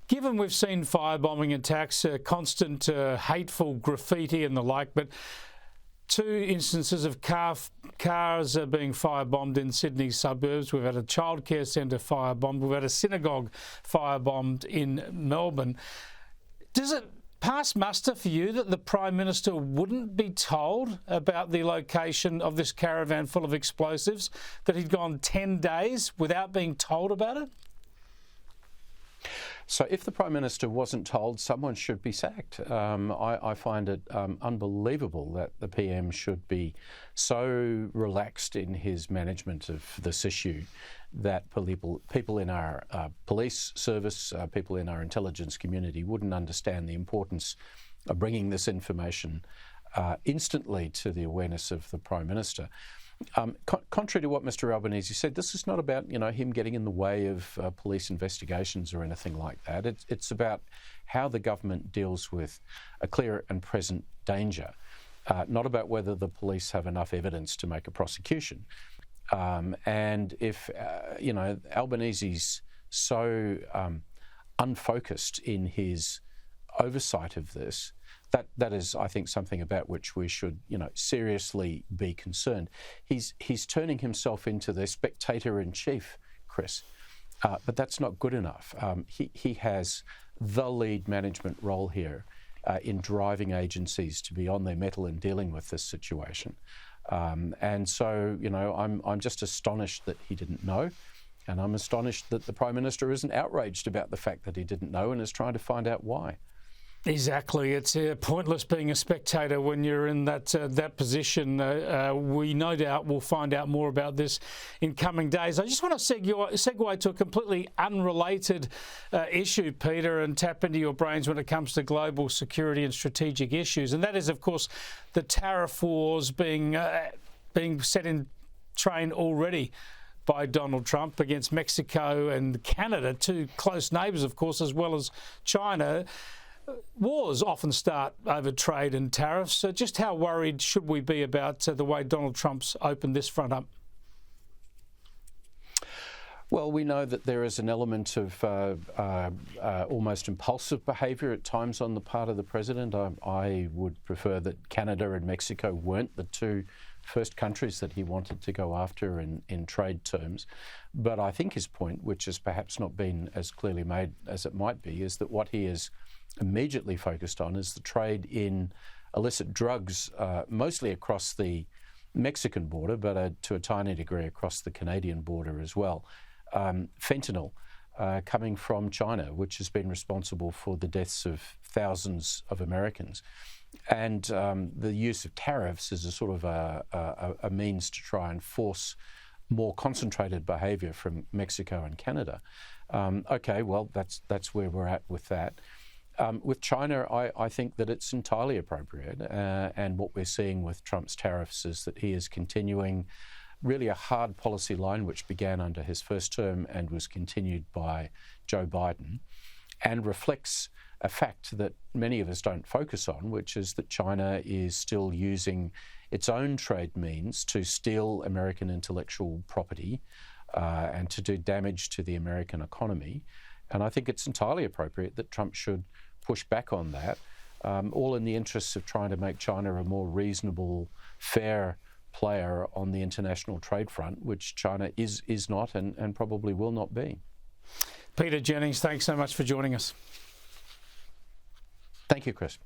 Given we've seen firebombing attacks, constant hateful graffiti and the like, but 2 instances of cars being firebombed in Sydney suburbs. We've had a childcare centre firebombed. We've had a synagogue firebombed in Melbourne. Does it pass muster for you that the Prime Minister wouldn't be told about the location of this caravan full of explosives, that he'd gone 10 days without being told about it? So if the Prime Minister wasn't told, someone should be sacked. I find it unbelievable that the PM should be so relaxed in his management of this issue that people in our police service, people in our intelligence community wouldn't understand the importance of bringing this information instantly to the awareness of the Prime Minister. Contrary to what Mr Albanese said, this is not about him getting in the way of police investigations or anything like that. It's about how the government deals with a clear and present danger, not about whether the police have enough evidence to make a prosecution. And if Albanese's so unfocused in his oversight of this, that is, I think, something about which we should, seriously be concerned. He's turning himself into the spectator in chief, Chris, but that's not good enough. He has the lead management role here in driving agencies to be on their mettle in dealing with this situation. And so, I'm just astonished that he didn't know. And I'm astonished that the Prime Minister isn't outraged about the fact that he didn't know and is trying to find out why. Exactly. It's pointless being a spectator when you're in that position. We no doubt will find out more about this in coming days. I just want to segue to a completely unrelated issue, Peter, and tap into your brains when it comes to global security and strategic issues. And that is, of course, the tariff wars being set in train already by Donald Trump against Mexico and Canada, 2 close neighbours, of course, as well as China. Wars often start over trade and tariffs. So just how worried should we be about the way Donald Trump's opened this front up? Well, we know that there is an element of almost impulsive behaviour at times on the part of the president. I would prefer that Canada and Mexico weren't the 2 first countries that he wanted to go after in trade terms. But I think his point, which has perhaps not been as clearly made as it might be, is that what he is immediately focused on is the trade in illicit drugs, mostly across the Mexican border, but to a tiny degree across the Canadian border as well. Fentanyl coming from China, which has been responsible for the deaths of thousands of Americans. And the use of tariffs is a sort of a means to try and force more concentrated behaviour from Mexico and Canada. Okay, well, that's where we're at with that. With China, I think that it's entirely appropriate. And what we're seeing with Trump's tariffs is that he is continuing really a hard policy line which began under his first term and was continued by Joe Biden, and reflects a fact that many of us don't focus on, which is that China is still using its own trade means to steal American intellectual property and to do damage to the American economy. And I think it's entirely appropriate that Trump should push back on that, all in the interests of trying to make China a more reasonable, fair player on the international trade front, which China is not and probably will not be. Peter Jennings, thanks so much for joining us. Thank you, Chris.